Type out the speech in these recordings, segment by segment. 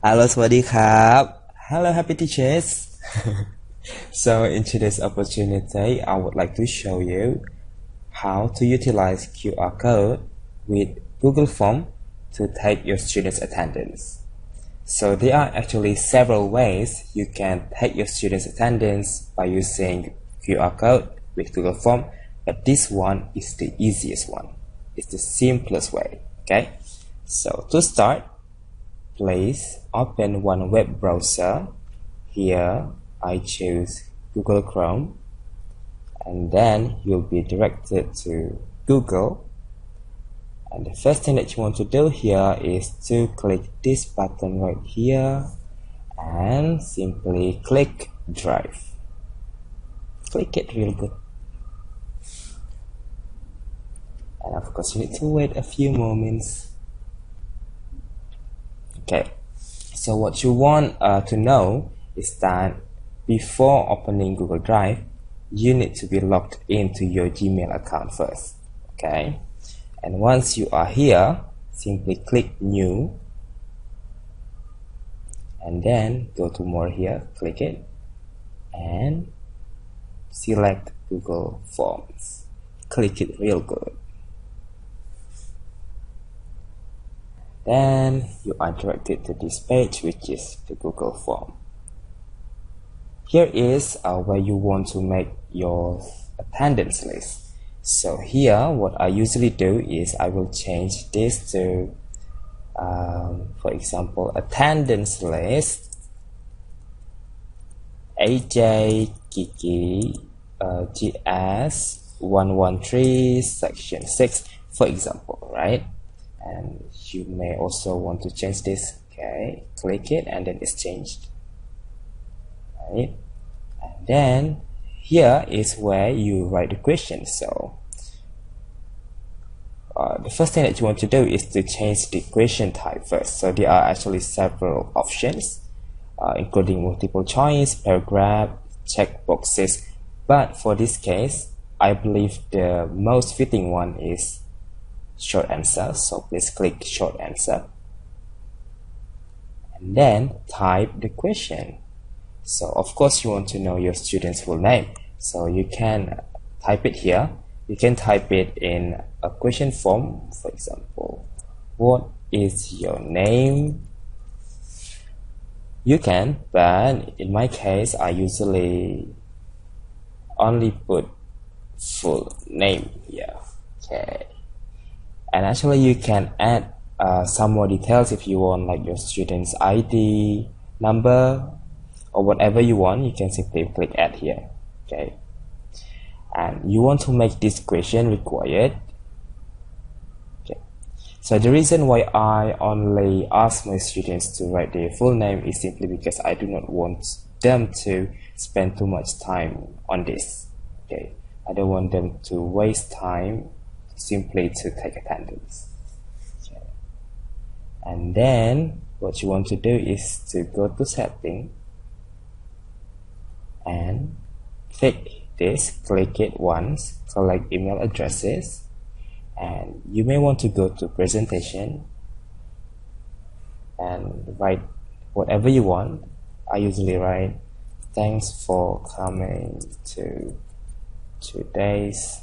Halo, สวัสดีครับ Hello, happy teachers. So in today's opportunity, I would like to show you how to utilize QR code with Google Form to take your students' attendance. So there are actually several ways you can take your students' attendance by using QR code with Google Form, but this one is the easiest one. It's the simplest way, okay? So to start, please open one web browser. Here I choose Google Chrome, and then you'll be directed to Google. And the first thing that you want to do here is to click this button right here and simply click Drive. Click it real good. And of course you need to wait a few moments. Okay, so what you want to know is that before opening Google Drive, you need to be logged into your Gmail account first. Okay, and once you are here, simply click New, and then go to More here, click it, and select Google Forms. Click it real good. Then you are directed to this page, which is the Google Form. Here is where you want to make your attendance list. So here, what I usually do is I will change this to, for example, attendance list AJ Kiki GS 113 section 6, for example, right? And you may also want to change this. Okay, click it and then it's changed, right? And then here is where you write the question. So the first thing that you want to do is to change the question type first. So there are actually several options, including multiple choice, paragraph, checkboxes, but for this case I believe the most fitting one is short answer. So please click short answer and then type the question. So of course you want to know your student's full name, so you can type it here. You can type it in a question form, for example, what is your name? You can, but in my case I usually only put full name here. Okay, and actually you can add some more details if you want, like your student's ID number or whatever you want. You can simply click add here. Okay, and you want to make this question required. Okay, so the reason why I only ask my students to write their full name is simply because I do not want them to spend too much time on this. Okay, I don't want them to waste time simply to take attendance. Okay. And then what you want to do is to go to setting and click this, click it once, select email addresses, and you may want to go to presentation and write whatever you want. I usually write thanks for coming to today's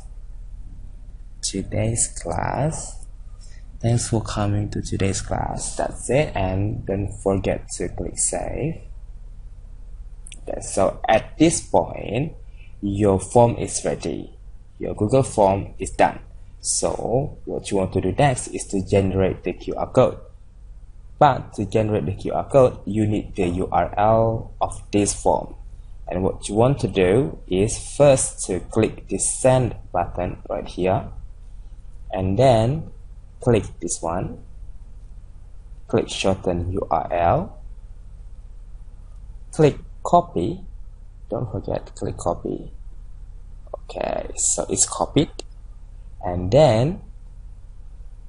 class. Thanks for coming to today's class. That's it, and don't forget to click save. Okay, so at this point your form is ready, your Google form is done. So what you want to do next is to generate the QR code. But to generate the QR code, you need the URL of this form. And what you want to do is first to click the send button right here, and then click this one, click shorten URL, click copy. Don't forget to click copy. Okay, so it's copied, and then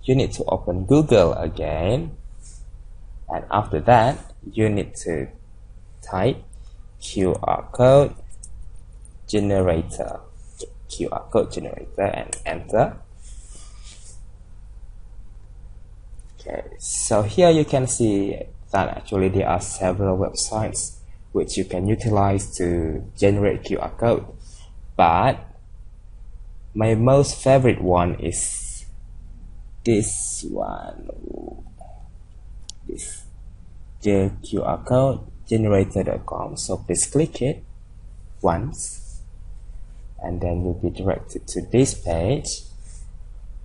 you need to open Google again, and after that you need to type QR code generator, and enter. Okay, so here you can see that actually there are several websites which you can utilize to generate QR code, but my most favorite one is this one, this the QR code generator.com. So please click it once and then you'll be directed to this page,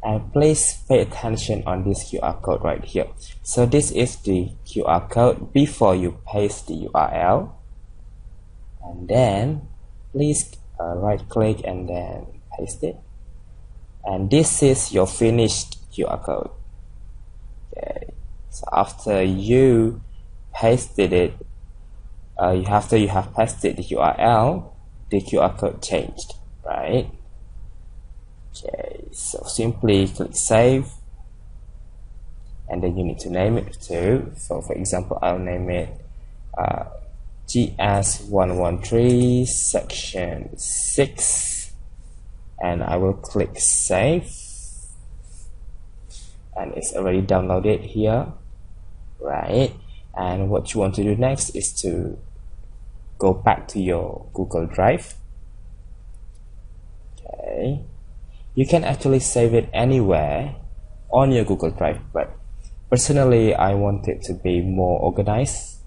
and please pay attention on this QR code right here. So this is the QR code before you paste the URL, and then please right click and then paste it, and this is your finished QR code. Okay, so after you pasted it, after you have pasted the URL, the QR code changed, right? Okay, so simply click save, and then you need to name it too. So for example, I'll name it GS113 section 6, and I will click save, and it's already downloaded here, right? And what you want to do next is to go back to your Google Drive. Okay, you can actually save it anywhere on your Google Drive, but personally I want it to be more organized.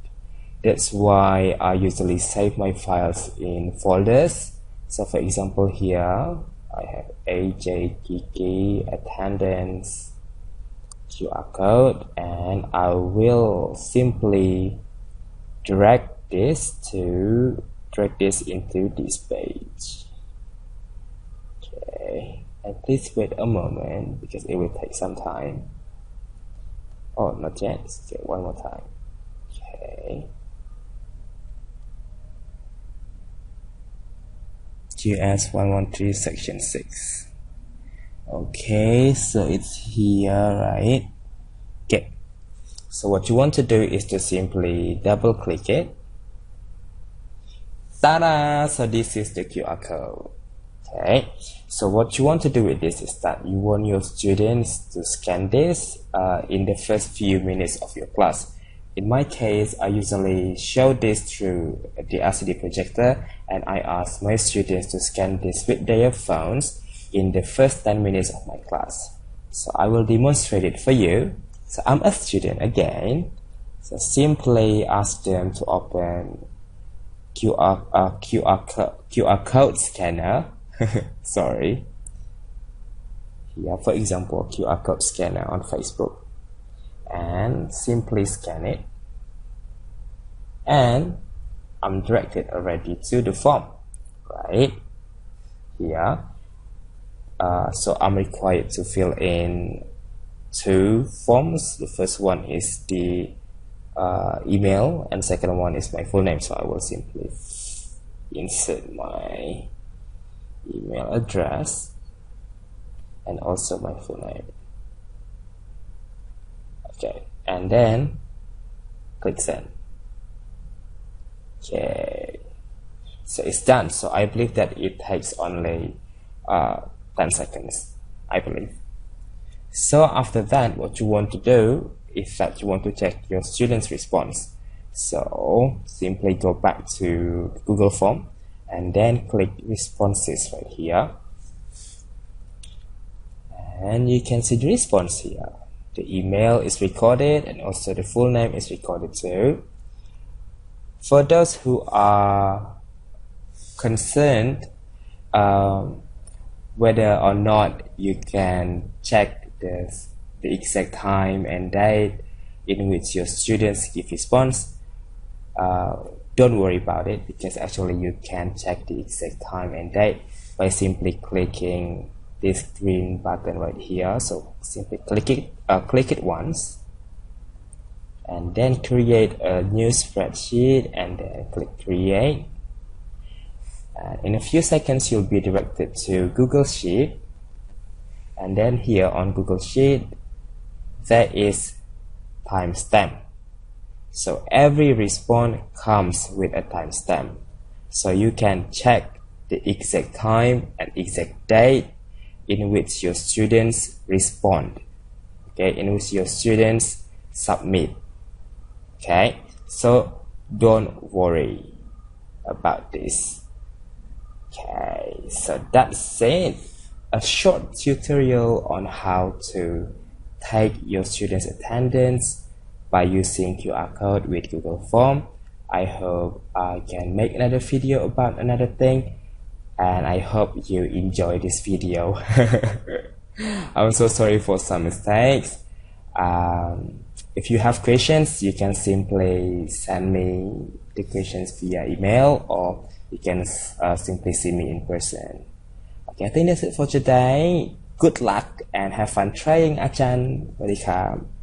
That's why I usually save my files in folders. So for example, here I have AJ Kiki attendance QR code, and I will simply drag this into this page. Okay, and please wait a moment because it will take some time. Oh, not yet. Okay, one more time. Okay, GS113 section 6. Okay, so it's here, right? Okay, so what you want to do is to simply double click it. Ta-da! So this is the QR code. Okay, so what you want to do with this is that you want your students to scan this in the first few minutes of your class. In my case, I usually show this through the LCD projector, and I ask my students to scan this with their phones in the first 10 minutes of my class. So I will demonstrate it for you. So I'm a student again, so simply ask them to open QR code scanner. Sorry, here for example QR code scanner on Facebook, and simply scan it, and I'm directed already to the form right here. So I'm required to fill in 2 forms. The first one is the email, and second one is my full name. So I will simply insert my email address and also my full name. Okay, and then click send. Okay, so it's done. So I believe that it takes only 10 seconds, I believe. So after that, what you want to do is that you want to check your students' response. So simply go back to Google Form and then click responses right here, and you can see the response here. The email is recorded and also the full name is recorded too. For those who are concerned whether or not you can check the exact time and date in which your students give response, don't worry about it, because actually you can check the exact time and date by simply clicking this green button right here. So simply click it once, and then create a new spreadsheet, and then click create. In a few seconds you'll be directed to Google Sheet, and then here on Google Sheet there is timestamp. So every response comes with a timestamp, so you can check the exact time and exact date in which your students respond, okay, in which your students submit. Okay, so don't worry about this. Okay, so that's it. A short tutorial on how to take your students' attendance by using QR code with Google Form. I hope I can make another video about another thing, and I hope you enjoy this video. I'm so sorry for some mistakes. If you have questions, you can simply send me the questions via email, or you can simply see me in person. Okay, I think that's it for today. Good luck and have fun trying, Achan. สวัสดีครับ